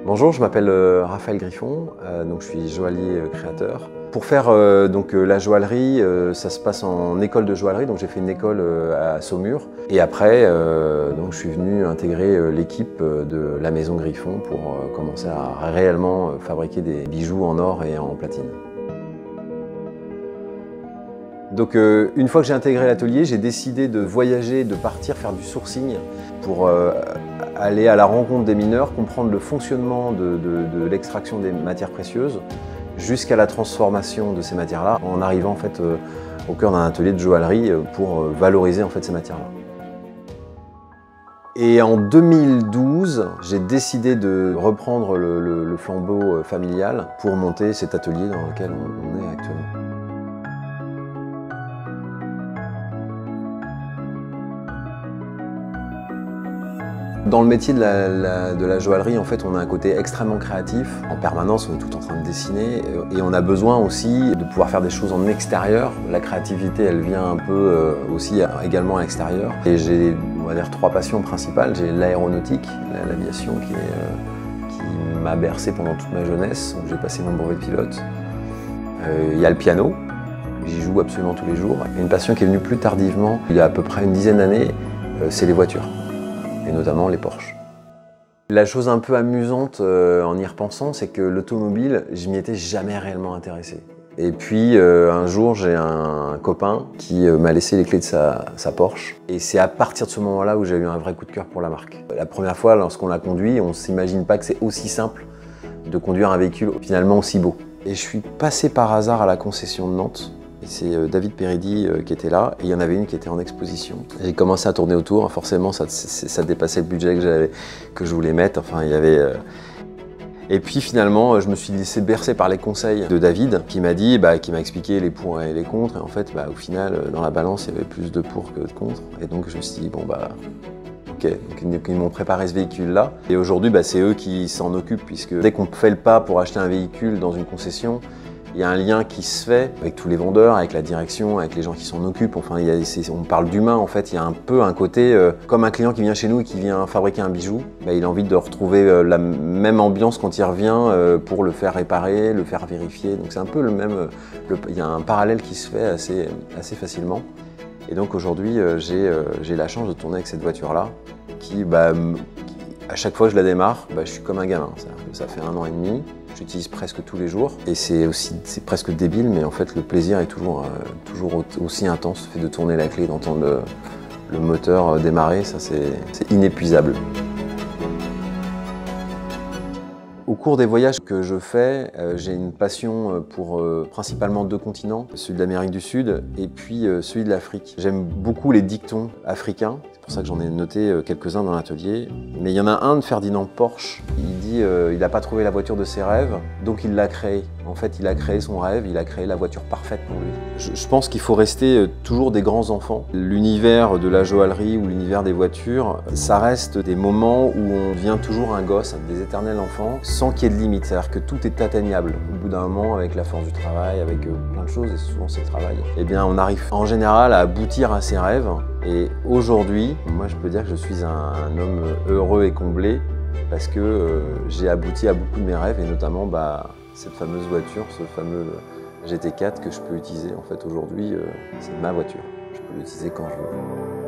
Bonjour, je m'appelle Raphaël Griffon, donc je suis joaillier créateur. Pour faire la joaillerie, ça se passe en école de joaillerie, donc j'ai fait une école à Saumur. Et après, donc je suis venu intégrer l'équipe de la maison Griffon pour commencer à réellement fabriquer des bijoux en or et en platine. Donc une fois que j'ai intégré l'atelier, j'ai décidé de voyager, de partir faire du sourcing pour aller à la rencontre des mineurs, comprendre le fonctionnement de l'extraction des matières précieuses jusqu'à la transformation de ces matières-là, en arrivant en fait au cœur d'un atelier de joaillerie pour valoriser en fait ces matières-là. Et en 2012, j'ai décidé de reprendre le flambeau familial pour monter cet atelier dans lequel on est actuellement. Dans le métier de la joaillerie, en fait, on a un côté extrêmement créatif. En permanence, on est tout en train de dessiner et on a besoin aussi de pouvoir faire des choses en extérieur. La créativité, elle vient un peu aussi également à l'extérieur. Et j'ai, on va dire, trois passions principales. J'ai l'aéronautique, l'aviation qui m'a bercé pendant toute ma jeunesse. J'ai passé mon brevet de pilote. Il y a le piano. J'y joue absolument tous les jours. Une passion qui est venue plus tardivement, il y a à peu près une dizaine d'années, c'est les voitures. Et notamment les Porsche. La chose un peu amusante en y repensant, c'est que l'automobile, je m'y étais jamais réellement intéressé. Et puis un jour, j'ai un copain qui m'a laissé les clés de sa Porsche. Et c'est à partir de ce moment-là où j'ai eu un vrai coup de cœur pour la marque. La première fois, lorsqu'on l'a conduit, on ne s'imagine pas que c'est aussi simple de conduire un véhicule finalement aussi beau. Et je suis passé par hasard à la concession de Nantes. C'est David Peridi qui était là, et il y en avait une qui était en exposition. J'ai commencé à tourner autour, forcément ça dépassait le budget que je voulais mettre, enfin il y avait... Et puis finalement, je me suis laissé bercer par les conseils de David, qui m'a dit, qui m'a expliqué les pour et les contre, et en fait, au final, dans la balance, il y avait plus de pour que de contre, et donc je me suis dit, bon ok, donc ils m'ont préparé ce véhicule-là, et aujourd'hui, c'est eux qui s'en occupent, puisque dès qu'on fait le pas pour acheter un véhicule dans une concession, il y a un lien qui se fait avec tous les vendeurs, avec la direction, avec les gens qui s'en occupent. Enfin, on parle d'humain en fait. Il y a un peu un côté comme un client qui vient chez nous et qui vient fabriquer un bijou. Il a envie de retrouver la même ambiance quand il revient pour le faire réparer, le faire vérifier. Donc c'est un peu le même. Il y a un parallèle qui se fait assez facilement. Et donc aujourd'hui, j'ai la chance de tourner avec cette voiture-là, qui à chaque fois que je la démarre, je suis comme un gamin. Ça fait 1 an et demi. J'utilise presque tous les jours et c'est presque débile, mais en fait le plaisir est toujours aussi intense. Le fait de tourner la clé, d'entendre le moteur démarrer, ça c'est inépuisable. Au cours des voyages que je fais, j'ai une passion pour principalement 2 continents, celui de l'Amérique du Sud et puis celui de l'Afrique. J'aime beaucoup les dictons africains, c'est pour ça que j'en ai noté quelques-uns dans l'atelier. Mais il y en a un de Ferdinand Porsche, il dit il n'a pas trouvé la voiture de ses rêves, donc il l'a créée. En fait, il a créé son rêve, il a créé la voiture parfaite pour lui. Je pense qu'il faut rester toujours des grands enfants. L'univers de la joaillerie ou l'univers des voitures, ça reste des moments où on devient toujours un gosse, des éternels enfants, sans qu'il y ait de limite. C'est-à-dire que tout est atteignable. Au bout d'un moment, avec la force du travail, avec plein de choses, et souvent c'est le travail, eh bien on arrive en général à aboutir à ses rêves. Et aujourd'hui, moi je peux dire que je suis un homme heureux et comblé parce que j'ai abouti à beaucoup de mes rêves et notamment cette fameuse voiture, ce fameux GT4 que je peux utiliser en fait aujourd'hui, c'est ma voiture. Je peux l'utiliser quand je veux.